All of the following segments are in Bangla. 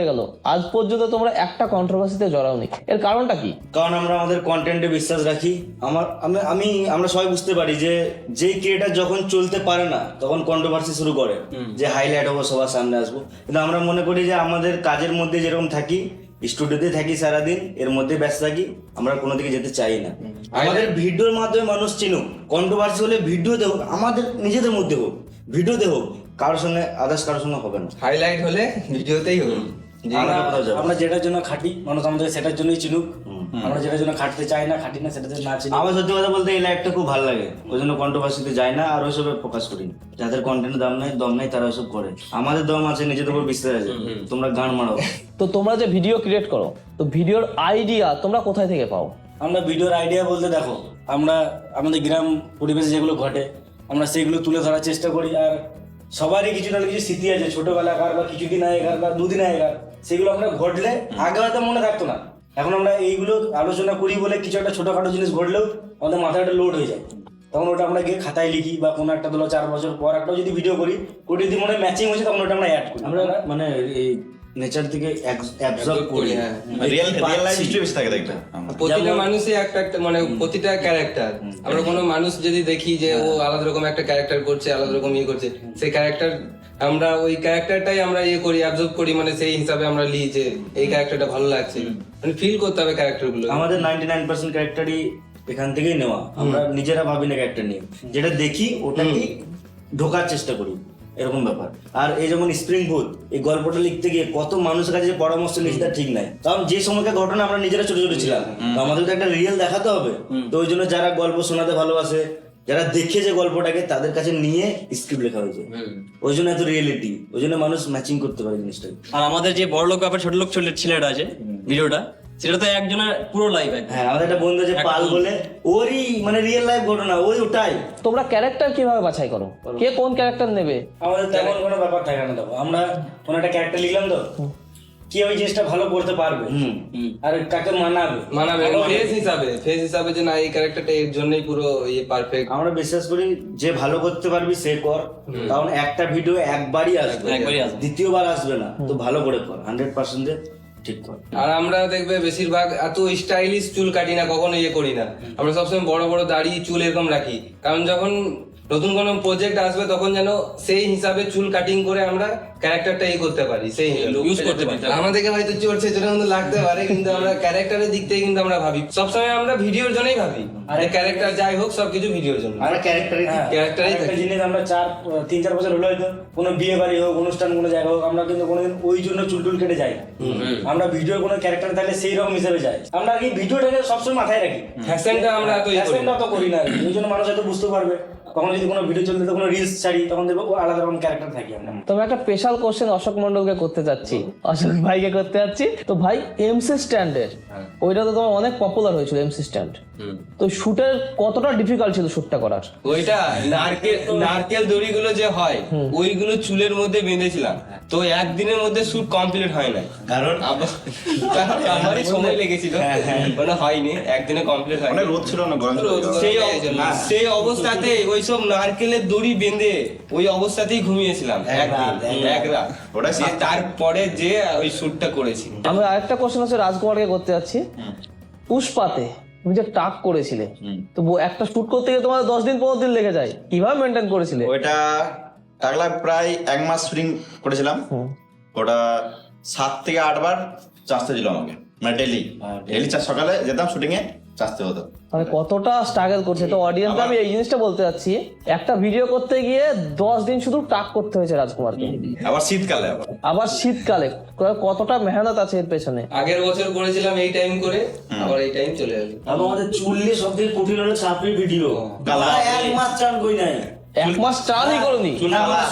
গেল, আজ পর্যন্ত তোমরা একটা কন্ট্রোভার্সিতে জড়াওনি, এর কারণটা কি? কারণ আমরা আমাদের কন্টেন্টে বিশ্বাস রাখি। আমরা সবাই বুঝতে পারি যে যেই ক্রিয়েটার যখন চলতে পারে না তখন কন্ট্রোভার্সি শুরু করে যে হাইলাইট হবো, সবার সামনে আসবো। কিন্তু আমরা মনে করি যে আমাদের কাজের মধ্যে যেরকম থাকি, স্টুডিওতে থাকি সারাদিন, এর মধ্যে ব্যস্ত থাকি, আমরা কোনো দিকে যেতে চাই না। আমাদের ভিডিওর মাধ্যমে মানুষ চিনুক, কন্ট্রোভার্সি হলে ভিডিওতে হোক, আমাদের নিজেদের মধ্যে হোক, ভিডিওতে হোক, কারোর সঙ্গে আদার্স কারোর সঙ্গে হবে না। হাইলাইট হলে ভিডিওতেই হবে। আমরা যেটার জন্য খাটি, মানুষ আমাদের সেটার জন্যই চিনুক। আমরা যেটার জন্য খাটতে চাই না, খাটি না, সেটাতে না চিনি। আমার সত্যি কথা বলতে এই লাইফটা খুব ভালো লাগে, ওই জন্য কন্ট্রোভার্সিতে যাই না আর ওইসবে ফোকাস করি না। যাদের কন্টেন্টের দম নাই তারা ওইসব করে। আমাদের দম আছে, নিজেদের উপর বিশ্বাস আছে, তোমরা গান মারো। তো তোমরা যে ভিডিও ক্রিয়েট করো, তো ভিডিওর আইডিয়া তোমরা কোথায় থেকে পাও? আমরা ভিডিওর আইডিয়া বলতে দেখো, আমরা আমাদের গ্রাম পরিবেশে যেগুলো ঘটে আমরা সেগুলো তুলে ধরার চেষ্টা করি। আর সবারই কিছু না কিছু স্মৃতি আছে ছোটবেলাকার বা কিছুদিন আগেকার বা দুদিন আগেকার, সেগুলো আমরা ঘটলে আগে হয়তো মনে থাকতো না, এখন আমরা এইগুলো আলোচনা করি বলে কিছু একটা ছোটখাটো জিনিস ঘটলেও আমাদের মাথায় একটা লোড হয়ে যায়। তখন ওটা আমরা গিয়ে খাতায় লিখি, বা কোনো একটা ধরো 4 বছর পর একটা যদি ভিডিও করি, ওটা যদি মনে ম্যাচিং হয়েছে তখন ওটা আমরা অ্যাড করি। আমরা মানে এই নেচার থেকে অ্যাবজর্ব করি। রিয়েল লাইফ হিস্ট্রি বেশি থাকে দেখবে। প্রতিটা মানুষই একটা একটা মানে প্রতিটা ক্যারেক্টার। আমরা কোনো মানুষ যদি দেখি যে ও আলাদা রকম একটা ক্যারেক্টার করছে, আলাদা রকম ইয়ে করছে, সেই ক্যারেক্টার আমরা ওই ক্যারেক্টারটাই আমরা ইয়ে করি, অ্যাবজর্ব করি, মানে সেই হিসাবে আমরা লিখি যে এই ক্যারেক্টারটা ভালো লাগছে, মানে ফিল করতে হবে ক্যারেক্টার গুলো। আমাদের 99% ক্যারেক্টারই এখান থেকেই নেওয়া। আমরা নিজেরা ভাবি না ক্যারেক্টার নিয়ে, যেটা দেখি ওটাকেই ঢোকার চেষ্টা করি, এরকম ব্যাপার। আর এই যেমন স্প্রিং ভূত, এই গল্পটা লিখতে গিয়ে কত মানুষের কাছে পরামর্শ নিয়েছি তা ঠিক নাই, কারণ যে সময়কার ঘটনা আমরা নিজেরা ছোট ছোট ছিলাম, তো আমাদের তো একটা রিয়েল দেখাতে হবে। তো ওই জন্য যারা গল্প শোনাতে ভালোবাসে, যারা দেখেছে গল্পটাকে, তাদের কাছে নিয়ে স্ক্রিপ্ট লেখা হয়েছে। ওই জন্য এত রিয়েলিটি, ওই জন্য মানুষ ম্যাচিং করতে পারে জিনিসটাকে। আর আমাদের যে বড় লোক ব্যাপার ছোট লোক ছেলেটা আছে ভিডিওটা, সেটা তো একজনের পুরো লাইফ। হ্যাঁ, আমাদের একটা বন্ধু আছে পাল বলে, ওরই মানে রিয়েল লাইফ ঘটনা, ওটাই। তোমরা ক্যারেক্টার কিভাবে বাছাই করো, কে কোন ক্যারেক্টার নেবে? আমাদের তেমন কোনো ব্যাপার থাকে না। দেখো, আমরা কোনো একটা ক্যারেক্টার লিখলাম, তো কি ওই জিনিসটা ভালো করতে পারবে আর কাকে মানাবে ফেস হিসাবে যে না এই ক্যারেক্টারটা এর জন্যই পুরো ইয়ে পারফেক্ট। আমরা বিশ্বাস করি যে ভালো করতে পারবি সে কর, কারণ একটা ভিডিও একবারই আসবে, দ্বিতীয়বার আসবে না। তো ভালো করে কর, 100% ঠিক কর। আর আমরা দেখবে বেশিরভাগ এত স্টাইলিশ চুল কাটি না, কখনো ইয়ে করি না। আমরা সবসময় বড় বড় দাড়ি চুল এরকম রাখি, কারণ যখন নতুন কোনো প্রজেক্ট আসবে তখন যেন সেই হিসাবে চুল কাটিং করে আমরা ক্যারেক্টারটা ইয়ে করতে পারি, সেই ইউজ করতে পারি। আমাদেরকে হয়তো চড়ছে যেটা কিন্তু লাগতে পারে, কিন্তু আমরা ক্যারেক্টারের দিক থেকে কিন্তু আমরা ভাবি সবসময় আমরা ভিডিওর জন্যই ভাবি, আর ক্যারেক্টার যাই হোক সবকিছু ভিডিওর জন্য। আমরা ক্যারেক্টারই জিনিস আমরা 3-4 বছর হলো হয়তো কোনো বিয়ে বাড়ি হোক, অনুষ্ঠান কোনো জায়গা হোক, আমরা কিন্তু কোনোদিন ওই জন্য চুল টুল কেটে যাই। আমরা ভিডিওর কোনো ক্যারেক্টার থাকলে সেই রকম হিসেবে যাই। আমরা এই ভিডিওটাকে সবসময় মাথায় রাখি, ফ্যাশনটা আমরা তো করি না। ওই জন্য মানুষ হয়তো বুঝতে পারবে, কখনো যদি কোনো ভিডিও চলতে কোনো রিলস ছাড়ি, তখন দেখবো আলাদা রকম ক্যারেক্টার থাকি আমরা। তবে একটা স্পেশাল কোশ্চেন অশোক মন্ডলকে করতে যাচ্ছি, অশোক ভাইকে করতে যাচ্ছি। তো ভাই, এমসি স্ট্যান্ডের ওইটা তো তোমার অনেক পপুলার hয়েছিল, এমসি স্ট্যান্ড। তো শুটের কতটা ডিফিকাল্ট ছিল শুটটা করার? ওইটা নারকেল দড়িগুলো যে হয় ওইগুলো চুলের মধ্যে বেঁধেছিলাম, তো একদিনের মধ্যে শুট কমপ্লিট হয় না, কারণ আমারই সময় লেগেছিল, মানে হয়নি, একদিনে কমপ্লিট হয়। অনেক রোদ ছিল না, গরম ছিল। সেই অবস্থাতে ওইসব নারকেলের দড়ি বেঁধে ওই অবস্থাতেই ঘুমিয়েছিলাম এক রাত। ওটা তারপরে যে ওই শুটটা করেছি। আমি আরেকটা কোশ্চেন আছে রাজকুমারকে করতে যাচ্ছি। পুষ্পাতে তুমি যে টাক করেছিলে, তো একটা শুট করতে গিয়ে তোমার 10 দিন 15 দিন লেগে যায়, কিভাবে মেনটেন করেছিলে? ওইটা টাকলা প্রায় 1 মাস শুটিং করেছিলাম। ওটা 7 থেকে 8 বার চাষতে ছিল আমাকে, মানে ডেলি সকালে যেতাম শুটিং এ, চাষতে হতো। মানে কতটা স্ট্রাগল করছে। তো অডিয়েন্সকে আমি এই জিনিসটা বলতে চাচ্ছি, একটা ভিডিও করতে গিয়ে 10 দিন শুধু টাক করতে হয়েছে রাজকুমারকে, আবার শীতকালে আবার শীতকালে, কতটা মেহনত আছে এর পেছনে। আগের বছর করেছিলাম এই টাইম করে, আবার এই টাইম চলে গেল। আর আমাদের চুল নিয়ে সব থেকে কঠিন হলো চাপড়ি ভিডিও। 1 মাস চান কই নাই, 1 মাস চানই করনি।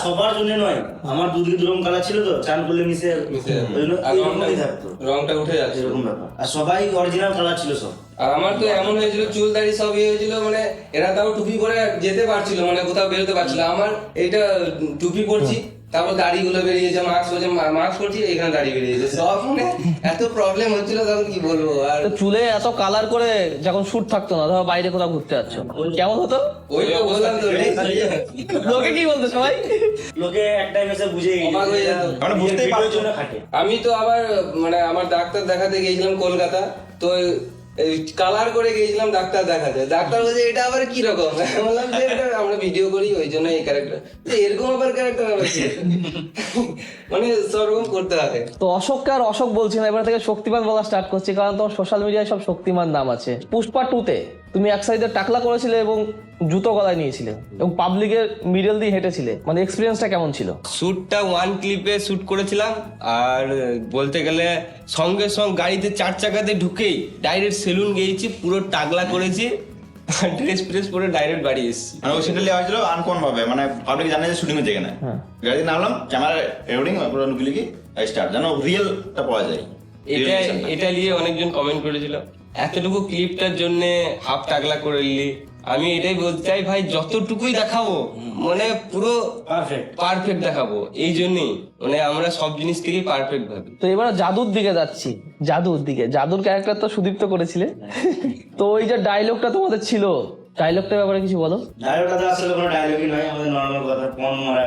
সবার জন্য নয়, আমার দুদিকে দুরকম কালার ছিল, তো চান করলে মিশে থাকতো, রংটা উঠে যাচ্ছে এরকম ব্যাপার। আর সবাই অরিজিনাল কালার ছিল সব। আর আমার তো এমন হয়েছিল চুল দাড়ি সব ইয়ে হয়েছিল, মানে এরা তাও টুপি পরে যেতে পারছিল, মানে কোথাও বেরোতে পারছিল, আমার এইটা টুপি পরছি তারপর দাড়িগুলো বেরিয়েছে, মাস্ক করছি এখানে দাড়ি বেরিয়েছে, সব মানে এত প্রবলেম হচ্ছিল তখন কি বলবো। আর তো চুলে এত কালার করে যখন শুট থাকতো না, ধরো বাইরে কোথাও ঘুরতে যাচ্ছ, কেমন হতো? ওই তো বললাম তো, লোকে কি বলতো সবাই? লোকে এক টাইম এসে বুঝে অবাক হয়ে যেত। মানে বুঝতেই পারছো জন্য খাটে। আমি তো আবার মানে আমার ডাক্তার দেখাতে গিয়েছিলাম কলকাতা, তো কালার করে গিয়েছিলাম ডাক্তার দেখাতে। ডাক্তার বলছে এটা আবার কি রকম? বললাম যে এটা আমরা ভিডিও করি ওই জন্য এই ক্যারেক্টার, এরকম আবার ক্যারেক্টার আবার কি? মানে সব রকম করতে হবে। তো অশোককে আর অশোক বলছি না, এবার থেকে শক্তিমান বলা স্টার্ট করছি, কারণ তোমার সোশ্যাল মিডিয়ায় সব শক্তিমান নাম আছে। পুষ্পা 2-তে তুমি এক সাইডে টাকলা করেছিলে এবং জুতো গলায় নিয়েছিলে এবং পাবলিকের মিডল দিয়ে হেঁটেছিলে, মানে এক্সপিরিয়েন্সটা কেমন ছিল? শ্যুটটা ওয়ান ক্লিপে শ্যুট করেছিলাম, আর বলতে গেলে সঙ্গে সঙ্গে গাড়িতে 4 চাকাতে ঢুকেই ডাইরেক্ট সেলুন গিয়েছি, পুরো টাকলা করেছি, ড্রেস ফ্রেস পরে ডাইরেক্ট বাড়ি এসেছি। মানে ওই সিনটা লিয়া হয়েছিল আনকমন ভাবে, মানে পাবলিক জানে যে শুটিং হচ্ছে এখানে। গাড়ি নামলাম, ক্যামেরা রেকর্ডিং পুরো লুকি স্টার্ট, যেন রিয়েলটা পাওয়া যায়। এটা নিয়ে অনেকজন কমেন্ট করেছিল এতটুকু ক্লিপটার জন্য হাফ টাকলা করে নিলি। আমি এটাই বলতে চাই ভাই, যতটুকুই দেখাবো মানে পুরো পারফেক্ট দেখাবো, এই জন্যই মানে আমরা সব জিনিস থেকেই পারফেক্ট ভাবি। তো এবার জাদুর দিকে যাচ্ছি, জাদুর ক্যারেক্টার তো সুদীপ্ত করেছিলে। তো ওই যে ডায়লগটা তোমাদের ছিল, ডায়লগটার ব্যাপারে কিছু বলো। ডায়লগটা তো আসলে কোনো ডায়লগই নয়, আমাদের নর্মাল কথা, পন মারা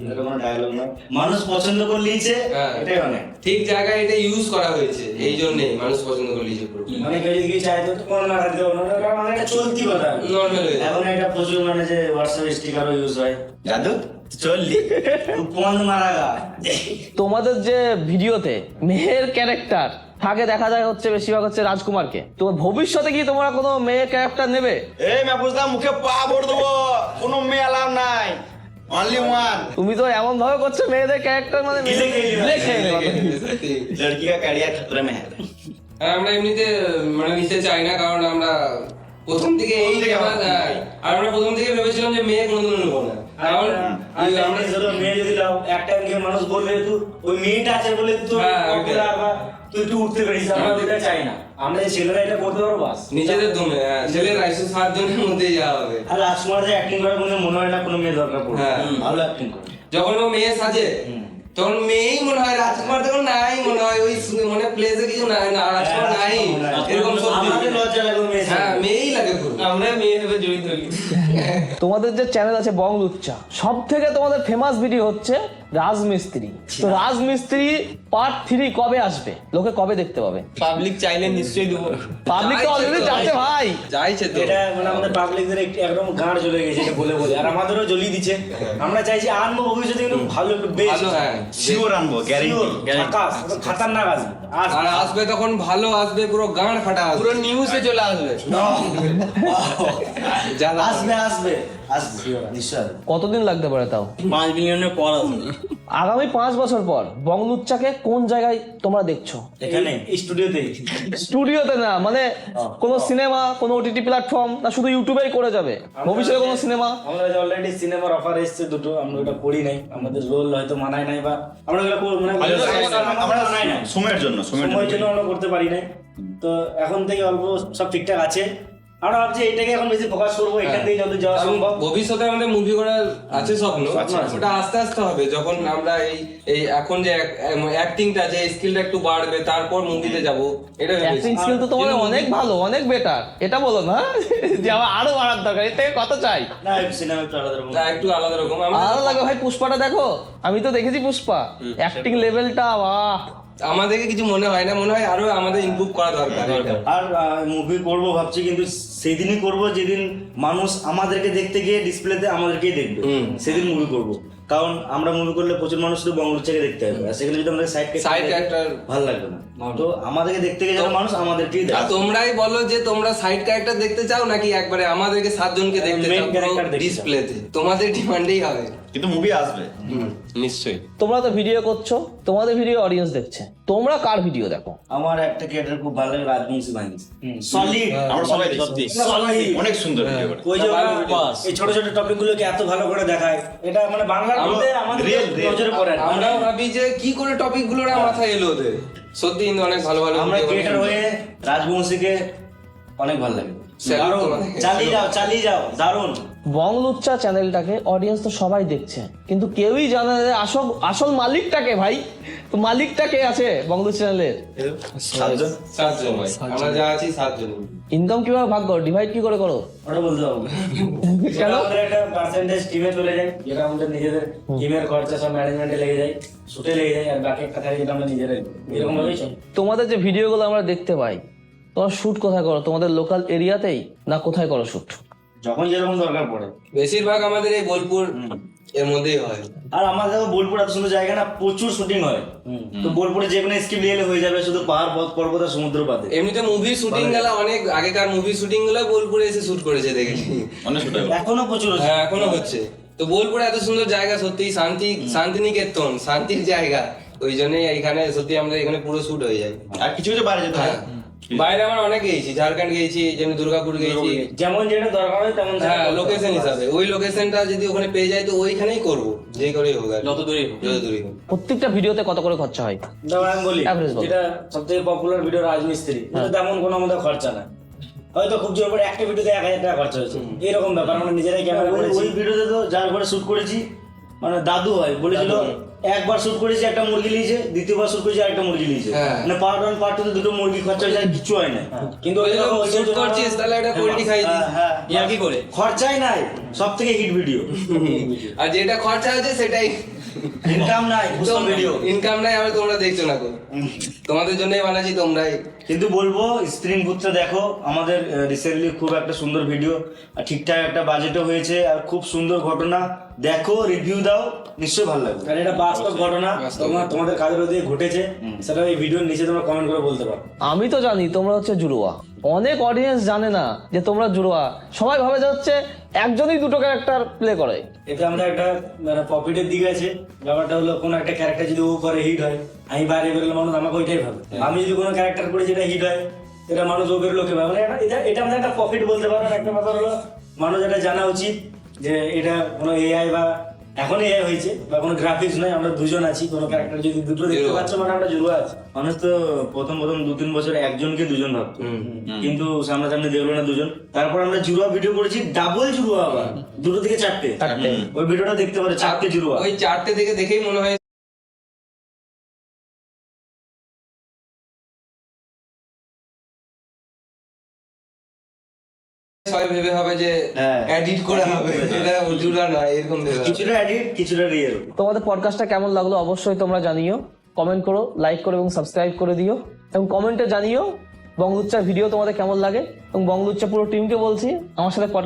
এটা কোনো ডায়লগ নয়, মানুষ পছন্দ করে নিয়েছে, এটাই অনেক। ঠিক জায়গায় এটা ইউজ করা হয়েছে, এই জন্যই মানুষ পছন্দ করে লিখে পুরো মানে কেউ যদি চায় তো পন মারা দিতে পারবো না, কারণ এটা চলতি কথা। নর্মাল হয়ে যায়। এখন এটা প্রচুর মানে যে হোয়াটসঅ্যাপ স্টিকারও ইউজ হয়, জাদু চললি পন মারা গা। তোমাদের যে ভিডিওতে মেয়ের ক্যারেক্টার থাকে দেখা যায় হচ্ছে বেশিরভাগ হচ্ছে রাজকুমারকে, তো ভবিষ্যতে কি তোমরা কোনো মেয়ের ক্যারেক্টার নেবে? এই মেপুজদা মুখে পা ভরে দেবো, কোনো মেয়ে অ্যালাউ নাই, অনলি ওয়ান। তুমি তো এমন ভাবে করছো মেয়েদের ক্যারেক্টার মানে লেখে লড়কি কা ক্যারিয়ার খতরে মে হ্যায়। আর আমরা এমনিতে মানে নিতে চাই না, কারণ আমরা প্রথম থেকে আমরা প্রথম থেকে ভেবেছিলাম যে মেয়ে কোনোদিনও নেবো না, কারণ আমরা ধরো মেয়ে যদি লাও একটা গিয়ে মানুষ বলবে তুই ওই মেয়েটা আছে বলে তুই পপুলার বা তুই একটু উঠতে পারিস, আমরা এটা চাই না। আমরা যে ছেলেরা এটা করতে পারবো বাস, নিজেদের দমে ছেলের 7 জনের মধ্যেই যাওয়া হবে। আর রাজকুমার যে অ্যাক্টিং করে মনে হয় না কোনো মেয়ে দরকার পড়বে, ভালো অ্যাক্টিং করে। যখন ও মেয়ে সাজে তখন মেয়েই মনে হয়, রাজকুমার তখন নাই মনে হয়, ওই মানে প্লেসে কিছু নাই, না রাজকুমার নাই এরকম সব আমাদের লজ্জা লাগে মেয়ে। হ্যাঁ মেয়েই লাগে পুরো, আমরা মেয়ে ভেবে জড়িত থাকি। তোমাদের যে চ্যানেল আছে বং লুচ্চা, সব থেকে তোমাদের ফেমাস ভিডিও হচ্ছে রাজমিস্ত্রি। তো রাজমিস্ত্রি পার্ট 3 কবে আসবে, লোকে কবে দেখতে পাবে? পাবলিক চাইলে নিশ্চয়ই দেবো, পাবলিক তো অলরেডি যাচ্ছে ভাই, চাইছে তো। এটা মানে আমাদের পাবলিকদের একদম গাঁড় জ্বলে গেছে এটা বলে বলে, আর আমাদেরও জ্বলিয়ে দিচ্ছে। আমরা চাইছি আনবো ভবিষ্যতে কিন্তু ভালো একটু বেস্ট, ভালো, হ্যাঁ শিওর আনবো, গ্যারান্টি। আকাশ খাতারনাক আসবে। আর আসবে তখন ভালো আসবে, পুরো গাঁড় ফাটা আসবে, পুরো নিউজে চলে আসবে। আসবে আসবে আসবে নিশ্চয় আসবে। কতদিন লাগতে পারে তাও? 5 মিলিয়নের পর আসবে। আগামী 5 বছর পর বং লুচ্চাকে কোন জায়গায় তোমরা দেখছো? এখানে স্টুডিওতে, স্টুডিওতে না, মানে কোনো সিনেমা, কোনো ওটিটি প্ল্যাটফর্ম, না শুধু ইউটিউবেই করে যাবে ভবিষ্যতে কোনো সিনেমা? আমরা যে অলরেডি সিনেমার অফার এসেছে দুটো, আমরা ওটা করি নাই, আমাদের রোল হয়তো মানায় নাই, বা আমরা ওগুলো মানে আমরা মানায় না, সময়ের জন্য সময়ের জন্য আমরা করতে পারি নাই। তো এখন থেকে অল্প সব ঠিকঠাক আছে, আমরা ভাবছি এটাকে এখন বেশি ফোকাস করবো, এখান থেকে যত যাওয়া সম্ভব। ভবিষ্যতে আমাদের মুভি করার আছে স্বপ্ন, ওটা আস্তে আস্তে হবে, যখন আমরা এই এখন যে অ্যাক্টিংটা আছে স্কিলটা একটু বাড়বে, তারপর মুভিতে যাব। এটা অ্যাক্টিং স্কিল তো তোমাদের অনেক ভালো, অনেক বেটার, এটা বলো না যে আমার আরো বাড়ার দরকার, এর থেকে কত চাই? না সিনেমা একটু আলাদা রকম, একটু আলাদা রকম। আলাদা লাগে ভাই। পুষ্পাটা দেখো, আমি তো দেখেছি পুষ্পা, অ্যাক্টিং লেভেলটা বাহ, আমাদেরকে কিছু মনে হয় না, মনে হয় আরো আমাদের ইমপ্রুভ করা দরকার। আর মুভি করবো ভাবছি, কিন্তু সেদিনই করবো যেদিন মানুষ আমাদেরকে দেখতে গিয়ে ডিসপ্লেতে আমাদেরকেই দেখবে, সেদিন মুভি করবো। কারণ আমরা মুভি করলে প্রচুর মানুষ শুধু বঙ্গলুচ্চাকে দেখতে হবে, আর সেখানে যদি আমাদের সাইড ক্যারেক্টার ভালো লাগবে না। তো আমাদেরকে দেখতে গিয়ে যেন মানুষ আমাদেরকেই আর দেখে। তোমরাই বলো যে তোমরা সাইড ক্যারেক্টার দেখতে চাও নাকি একবারে আমাদেরকে 7 জনকে দেখতে Main চাও character দেখতে চাও। ডিসপ্লেতে? তোমাদের ডিমান্ডেই হবে, কিন্তু মুভি আসবে। নিশ্চয়ই। তোমরা তো ভিডিও করছো, তোমাদের ভিডিও অডিয়েন্স দেখছে, তোমরা কার ভিডিও দেখো? আমার একটা ক্যারেক্টার খুব ভালো লাগে, রাজবংশী বাহিনী, সলিড। আমরা সবাই দেখি। অনেক সুন্দর ভিডিও করে। ওই যে এই ছোট ছোট টপিক গুলোকে এত ভালো করে দেখায়, এটা মানে বাংলার মধ্যে আমাদের নজরে পড়ে না। আমরাও ভাবি যে কি করে টপিক গুলো মাথায় এলো ওদের, সত্যি কিন্তু অনেক ভালো ভালো আমরা video ক্রিয়েটর বানায়। হয়ে রাজবংশীকে অনেক ভালো লাগে, Salute দারুণ, তোমাকে। চালিয়ে যাও দারুণ। বং লুচ্চা চ্যানেলটাকে অডিয়েন্স তো সবাই দেখছে, কিন্তু কেউই জানে না যে আসল আসল মালিকটাকে ভাই। তো মালিকটা কে আছে বং লুচ্চা চ্যানেলের? 7 জন। 7 জন ভাই, আমরা যা আছি 7 জন। ইনকাম কিভাবে ভাগ করো, ডিভাইড কি করে করো? ওটা বলতে পারবো না। কেন? আমাদের একটা পার্সেন্টেজ টিমে চলে যায়, যেটা আমাদের নিজেদের টিমের খরচা সব ম্যানেজমেন্টে লেগে যায়, শুটে লেগে যায়, আর বাকি একটা থাকে যেটা আমরা নিজেরাই করি। এরকম ভাবেই চলে। তোমাদের যে ভিডিওগুলো আমরা দেখতে পাই, তোমরা শুট কোথায় করো? তোমাদের লোকাল এরিয়াতেই না কোথায় করো শুট? যখন যেরকম দরকার পড়ে। বেশিরভাগ আমাদের এই বোলপুর এর মধ্যেই হয়। আর আমাদের বোলপুর এত সুন্দর জায়গা না, প্রচুর শুটিং হয়। তো বোলপুরে যে কোনো স্কিপ নিয়ে এলে হয়ে যাবে, শুধু পাহাড় পর্বত আর সমুদ্র পাতে। এমনিতে মুভি শুটিং গুলো অনেক আগেকার মুভি শুটিং গুলো বোলপুরে এসে শুট করেছে দেখেছি। অনেক শুট হয়। এখনো প্রচুর হচ্ছে। হ্যাঁ এখনো হচ্ছে। তো বোলপুরে এত সুন্দর জায়গা, সত্যি শান্তিনিকেতন, শান্তির জায়গা। ওই জন্যই এখানে সত্যি আমরা এখানে পুরো শুট হয়ে যায়। আর কিছু কিছু বাইরে যেতে হয়। বাইরে আমরা অনেক গেছি, ঝাড়খণ্ড গেছি, যেমন দুর্গাপুর গেছি। যেমন যেটা দরকার হয় তেমন হ্যাঁ লোকেশন হিসাবে, ওই লোকেশনটা যদি ওখানে পেয়ে যায় তো ওইখানেই করবো, যে করেই হোক, যত দূরেই হোক। প্রত্যেকটা ভিডিওতে কত করে খরচা হয়? যেমন আমি বলি, Average বলো। যেটা সবথেকে পপুলার ভিডিও রাজমিস্ত্রি, এটা তেমন কোনো আমাদের খরচা না। হয়তো খুব জোর করে একটা ভিডিওতে 1000 টাকা খরচা হয়েছে, এরকম ব্যাপার। আমরা নিজেরাই ক্যামেরা করেছি। ওই ভিডিওতে তো যার ঘরে শুট করেছি, মানে দাদু হয় বলেছিল, একবার শুট করেছি একটা মুরগি নিয়েছে, দ্বিতীয়বার শুট করেছি একটা মুরগি নিয়েছে, হ্যাঁ। মানে পার্ট 1 পার্ট 2 তে দুটো মুরগি খরচা হয়েছে, আর কিছু হয় না। কিন্তু ওই যখন ওই শুট করছিস তাহলে একটা পোল্ট্রি খাই দিস। হ্যাঁ, ইয়ার কি করে? খরচাই নাই, সব থেকে হিট ভিডিও। আর যেটা খরচা আছে সেটাই ইনকাম নাই, ভিডিও। ইনকাম নাই, আমি তোমরা দেখছো না গো। তোমাদের জন্যই বানাচ্ছি, তোমরাই। কিন্তু বলবো স্প্রিং বুথটা দেখো, আমাদের রিসেন্টলি খুব একটা সুন্দর ভিডিও, আর ঠিকঠাক একটা বাজেটও হয়েছে, আর খুব সুন্দর ঘটনা। দেখো, রিভিউ দাও, নিশ্চয়ই ভালো লাগবে। আর এটা বাস্তব ঘটনা, তোমাদের কাজের দিয়ে ঘটেছে, সেটা এই ভিডিওর নিচে তোমরা কমেন্ট করে বলতে পারো। আমি তো জানি তোমরা হচ্ছে জুড়োয়া, অনেক অডিয়েন্স জানে না যে তোমরা জুড়োয়া। সবাই ভাবে যে হচ্ছে একজনই দুটো ক্যারেক্টার প্লে করে। এতে আমরা একটা মানে প্রফিটের দিকে আছে। ব্যাপারটা হলো, কোনো একটা ক্যারেক্টার যদি ও করে হিট হয়, আমি বাইরে বেরোলে মানুষ আমাকে ওইটাই ভাবে। আমি যদি কোনো ক্যারেক্টার করি যেটা হিট হয়, এটা মানুষ ও বেরোলো কে ভাবে। মানে এটা আমাদের একটা প্রফিট বলতে পারো। একটা ব্যাপার হলো, মানুষ এটা জানা উচিত যে এটা কোনো এআই বা এখন এআই হয়েছে বা কোনো গ্রাফিক্স নয়, আমরা দুজন আছি। কোনো ক্যারেক্টার যদি দুটো দেখতে পাচ্ছ, মানে আমরা জুড়োয়া আছি। মানুষ তো প্রথম 2-3 বছর একজনকে দুজন ভাবতো, কিন্তু সামনাসামনি দেখলো না দুজন। তারপর আমরা জুড়োয়া ভিডিও করেছি, ডাবল জুড়োয়া, আবার 2 থেকে 4টে। ওই ভিডিওটা দেখতে পারো, 4টে জুড়োয়া। ওই 4টে থেকে দেখেই মনে হয় সবাই ভেবে হবে যে হ্যাঁ। এডিট করে হবে, এটা জুড়া নয়, এরকম ভেবে হবে। কিছুটা এডিট, কিছুটা রিয়েল। তোমাদের পডকাস্টটা কেমন লাগলো অবশ্যই তোমরা জানিও, কমেন্ট করো, লাইক করো এবং সাবস্ক্রাইব করে দিও, এবং কমেন্টে জানিও বং লুচ্চার ভিডিও তোমাদের কেমন লাগে। এবং বং লুচ্চা পুরো টিমকে বলছি, আমার সাথে